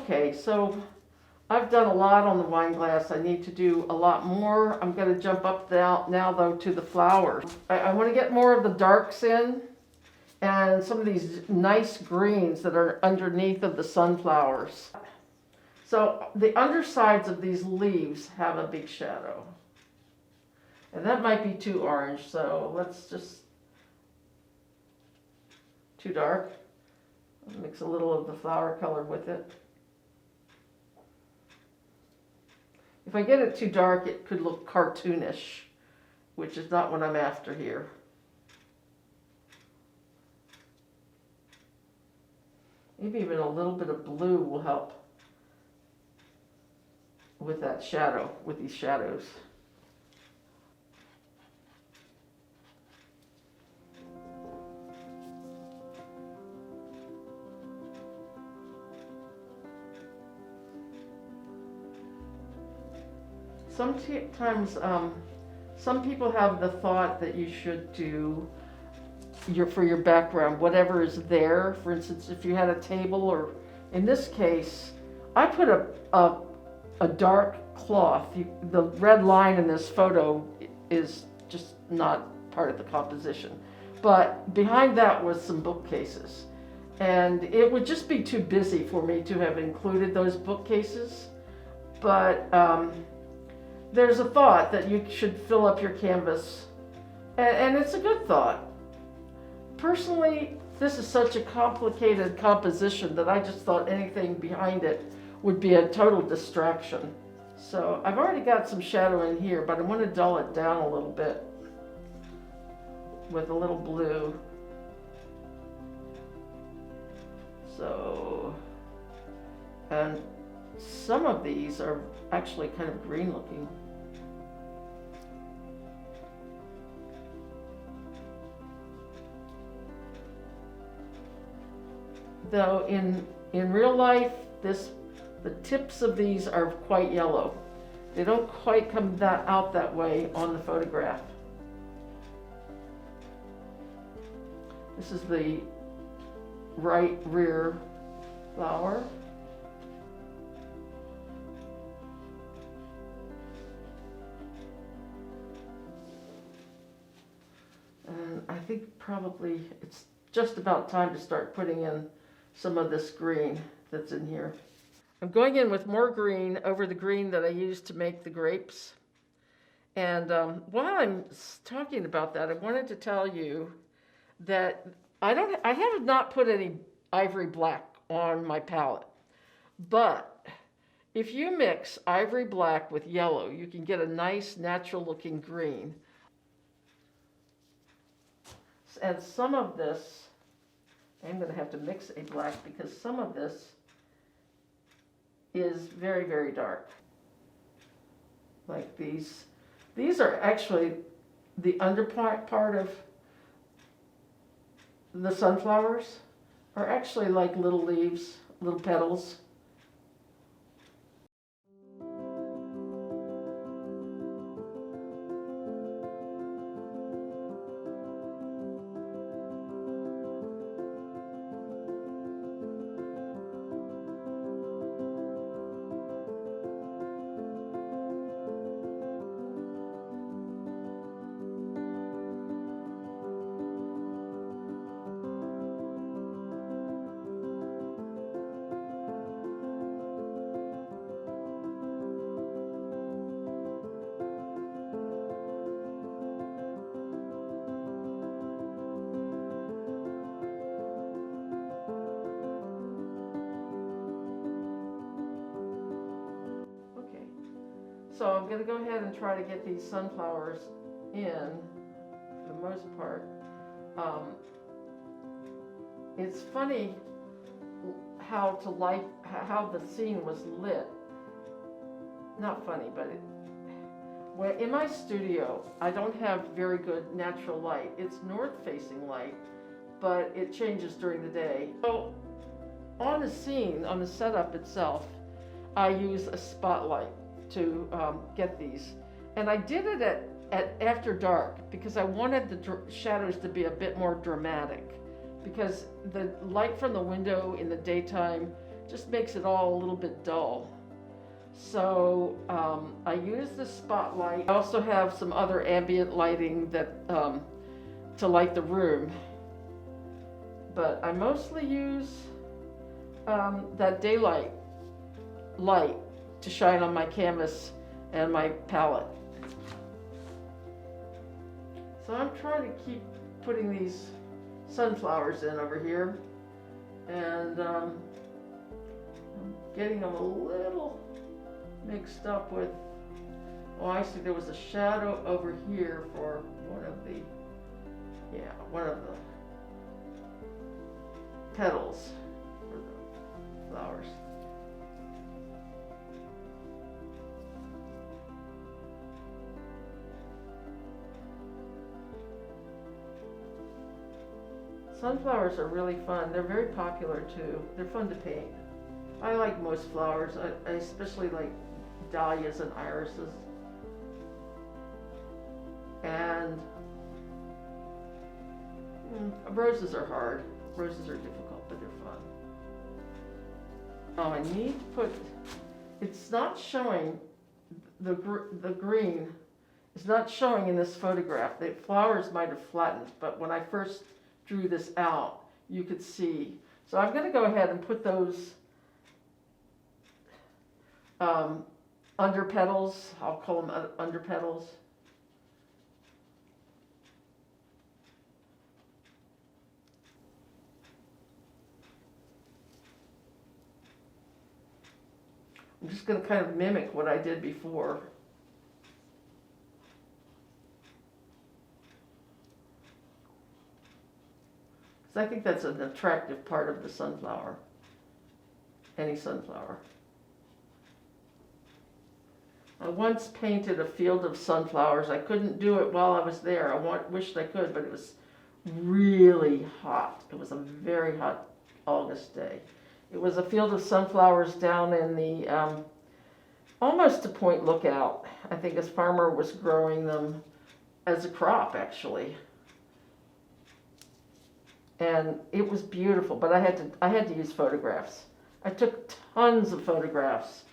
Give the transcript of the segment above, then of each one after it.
Okay, so I've done a lot on the wine glass. I need to do a lot more. I'm going to jump up now though to the flowers. I want to get more of the darks in and some of these nice greens that are underneath of the sunflowers. So the undersides of these leaves have a big shadow. And that might be too orange, so let's just, too dark. Mix a little of the flower color with it. If I get it too dark, it could look cartoonish, which is not what I'm after here. Maybe even a little bit of blue will help with that shadow, with these shadows. Sometimes some people have the thought that you should do for your background, whatever is there. For instance, if you had a table, or in this case, I put a dark cloth. The red line in this photo is just not part of the composition. But behind that was some bookcases. And it would just be too busy for me to have included those bookcases. But there's a thought that you should fill up your canvas, and it's a good thought. Personally, this is such a complicated composition that I just thought anything behind it would be a total distraction. So I've already got some shadow in here, but I want to dull it down a little bit with a little blue. So, and some of these are actually kind of green looking. Though in real life, the tips of these are quite yellow. They don't quite come out that way on the photograph. This is the right rear flower. And I think probably it's just about time to start putting in some of this green that's in here. I'm going in with more green over the green that I used to make the grapes. And while I'm talking about that, I wanted to tell you that I have not put any ivory black on my palette. But if you mix ivory black with yellow, you can get a nice natural looking green. And some of this, I'm going to have to mix a black because some of this is very, very dark. Like these. These are actually the underpart of the sunflowers are actually like little leaves, little petals. So I'm going to go ahead and try to get these sunflowers in for the most part. It's funny how the scene was lit. Not funny, but in my studio, I don't have very good natural light. It's north-facing light, but it changes during the day. So on the scene, on the setup itself, I use a spotlight to get these. And I did it at after dark because I wanted the shadows to be a bit more dramatic, because the light from the window in the daytime just makes it all a little bit dull. So I use the spotlight. I also have some other ambient lighting that to light the room, but I mostly use that daylight light to shine on my canvas and my palette. So I'm trying to keep putting these sunflowers in over here, and I'm getting them a little mixed up with, oh, I see there was a shadow over here for one of the petals for the flowers. Sunflowers are really fun. They're very popular too. They're fun to paint. I like most flowers. I especially like dahlias and irises. And roses are hard. Roses are difficult, but they're fun. Oh, I need to put, it's not showing, the green is not showing in this photograph. The flowers might have flattened, but when I first drew this out, you could see. So I'm going to go ahead and put those under petals, I'll call them under petals. I'm just going to kind of mimic what I did before. Because I think that's an attractive part of the sunflower, any sunflower. I once painted a field of sunflowers. I couldn't do it while I was there. I wished I could, but it was really hot. It was a very hot August day. It was a field of sunflowers down in the, almost to Point Lookout. I think this farmer was growing them as a crop, actually. And it was beautiful, but I had to use photographs. I took tons of photographs.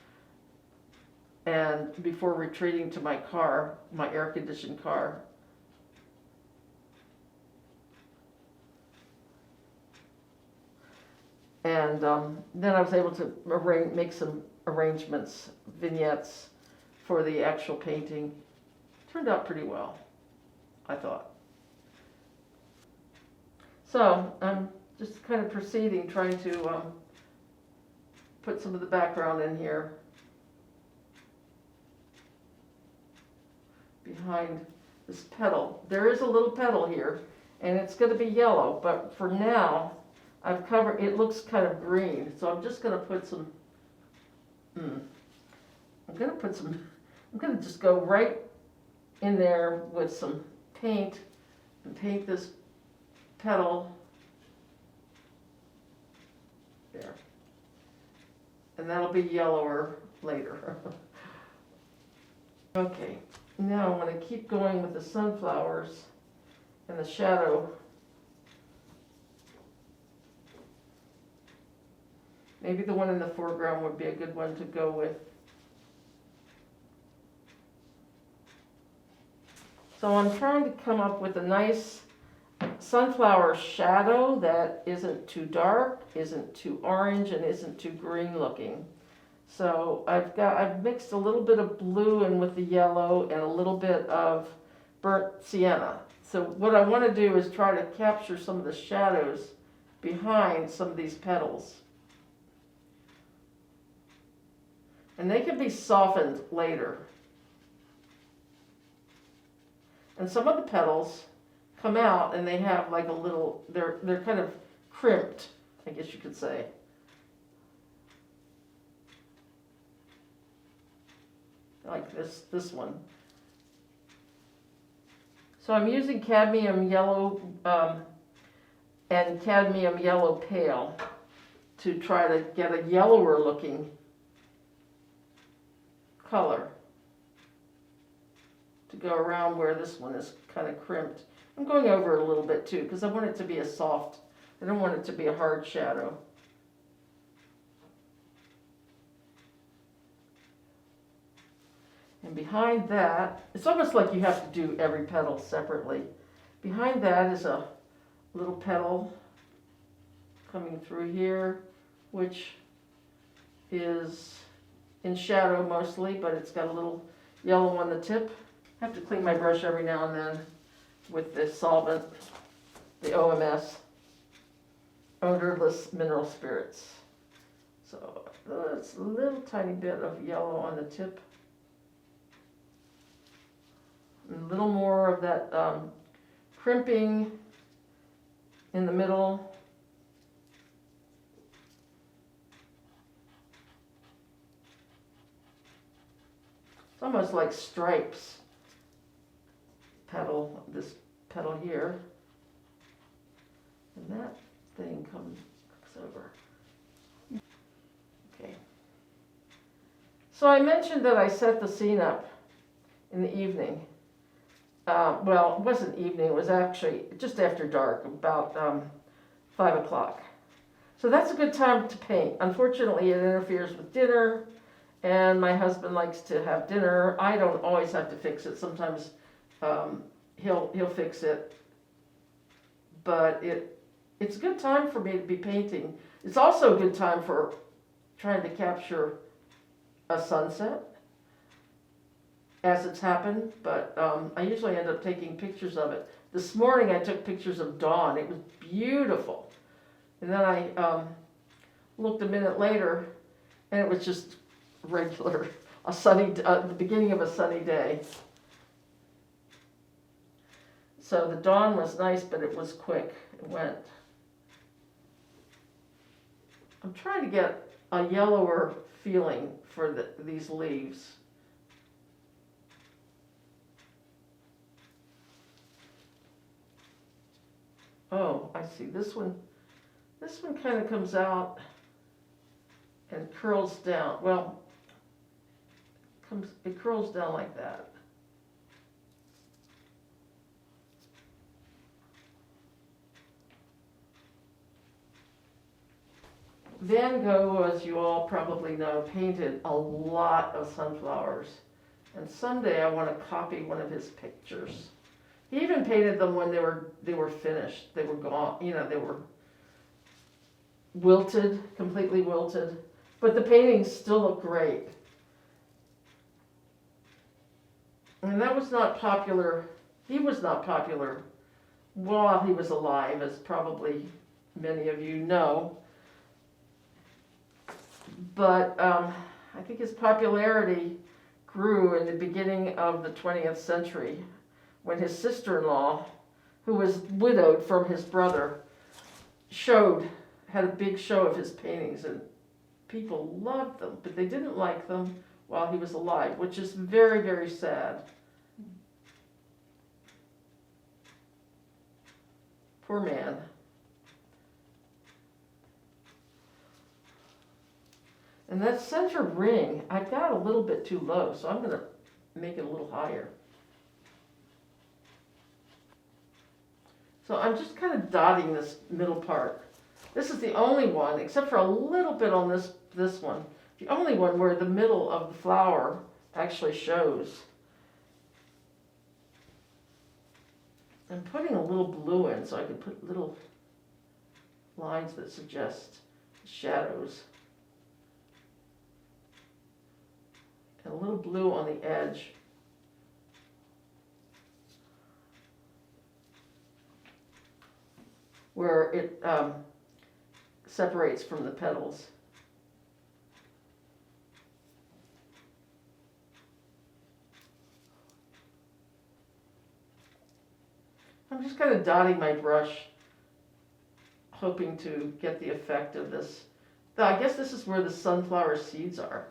And before retreating to my car, my air-conditioned car. And then I was able to make some arrangements, vignettes for the actual painting. Turned out pretty well, I thought. So I'm just kind of proceeding, trying to put some of the background in here behind this petal. There is a little petal here, and it's going to be yellow, but for now I've covered, it looks kind of green, so I'm just going to put some, I'm going to just go right in there with some paint and paint this petal there, and that'll be yellower later. Okay, now I'm going to keep going with the sunflowers and the shadow. Maybe the one in the foreground would be a good one to go with. So I'm trying to come up with a nice sunflower shadow that isn't too dark, isn't too orange, and isn't too green looking. So I've mixed a little bit of blue in with the yellow and a little bit of burnt sienna. So what I want to do is try to capture some of the shadows behind some of these petals. And they can be softened later. And some of the petals come out and they have like a little, they're kind of crimped, I guess you could say. Like this one. So I'm using cadmium yellow and cadmium yellow pale to try to get a yellower looking color to go around where this one is kind of crimped. I'm going over it a little bit too because I want it to be a soft, I don't want it to be a hard shadow. And behind that, it's almost like you have to do every petal separately. Behind that is a little petal coming through here, which is in shadow mostly, but it's got a little yellow on the tip. I have to clean my brush every now and then with this solvent, the OMS, odorless mineral spirits. So it's a little tiny bit of yellow on the tip. A little more of that crimping in the middle. It's almost like stripes. Petal, this petal here. And that thing comes over. Okay. So I mentioned that I set the scene up in the evening. Well, it wasn't evening, it was actually just after dark, about 5 o'clock. So that's a good time to paint. Unfortunately, it interferes with dinner, and my husband likes to have dinner. I don't always have to fix it. Sometimes he'll fix it. But it's a good time for me to be painting. It's also a good time for trying to capture a sunset as it's happened, but I usually end up taking pictures of it. This morning I took pictures of dawn. It was beautiful. And then I looked a minute later, and it was just regular, the beginning of a sunny day. So the dawn was nice, but it was quick. It went. I'm trying to get a yellower feeling for these leaves. Oh, I see. This one kind of comes out and curls down. Well, it curls down like that. Van Gogh, as you all probably know, painted a lot of sunflowers. And someday I want to copy one of his pictures. He even painted them when they were finished. They were gone, they were wilted, completely wilted. But the paintings still look great. And that was not popular. He was not popular while he was alive, as probably many of you know. But I think his popularity grew in the beginning of the 20th century when his sister-in-law, who was widowed from his brother, had a big show of his paintings, and people loved them, but they didn't like them while he was alive, which is very, very sad. Poor man. And that center ring, I got a little bit too low, so I'm going to make it a little higher. So I'm just kind of dotting this middle part. This is the only one, except for a little bit on this one, the only one where the middle of the flower actually shows. I'm putting a little blue in so I can put little lines that suggest shadows. And a little blue on the edge. Where it separates from the petals. I'm just kind of dotting my brush, hoping to get the effect of this. I guess this is where the sunflower seeds are.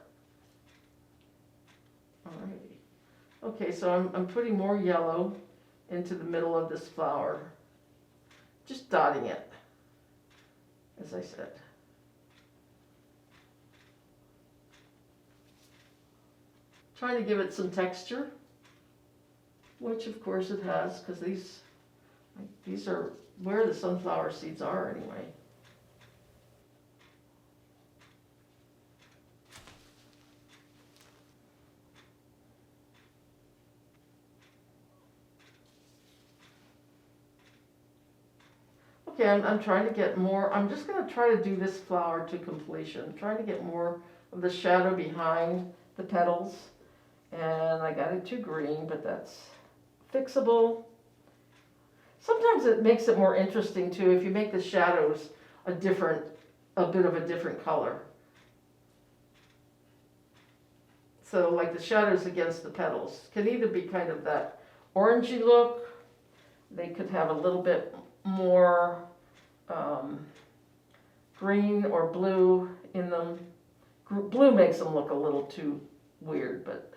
Alrighty. Okay, so I'm putting more yellow into the middle of this flower. Just dotting it, as I said. Trying to give it some texture, which of course it has, because these are where the sunflower seeds are anyway. Okay, I'm trying to get more, I'm just gonna try to do this flower to completion, trying to get more of the shadow behind the petals. And I got it too green, but that's fixable. Sometimes it makes it more interesting too if you make the shadows a bit of a different color. So like the shadows against the petals can either be kind of that orangey look, they could have a little bit more green or blue in them. Blue makes them look a little too weird, but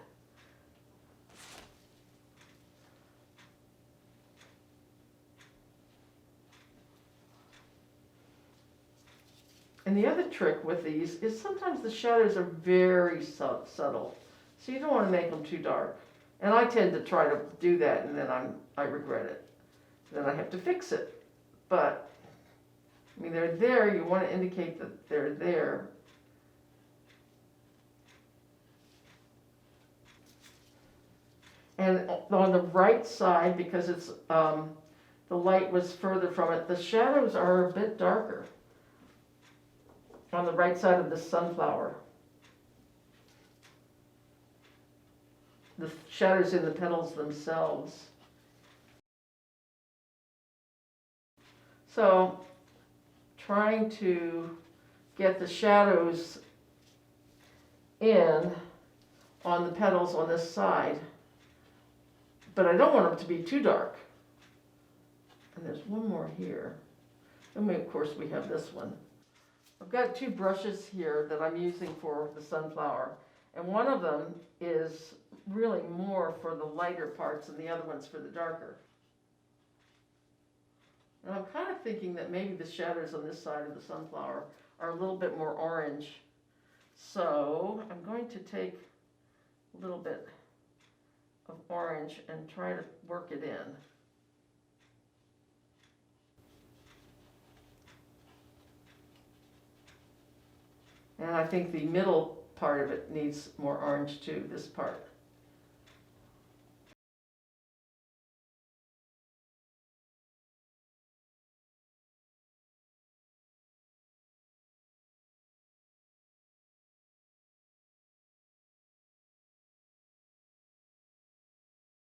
and the other trick with these is sometimes the shadows are very subtle, so you don't want to make them too dark. And I tend to try to do that, and then I regret it. Then I have to fix it. But I mean, they're there. You want to indicate that they're there. And on the right side, because it's the light was further from it, the shadows are a bit darker on the right side of the sunflower. The shadows in the petals themselves. So, trying to get the shadows in on the petals on this side, but I don't want them to be too dark. And there's one more here. And of course we have this one. I've got two brushes here that I'm using for the sunflower, and one of them is really more for the lighter parts and the other one's for the darker. And I'm kind of thinking that maybe the shadows on this side of the sunflower are a little bit more orange. So I'm going to take a little bit of orange and try to work it in. And I think the middle part of it needs more orange too, this part.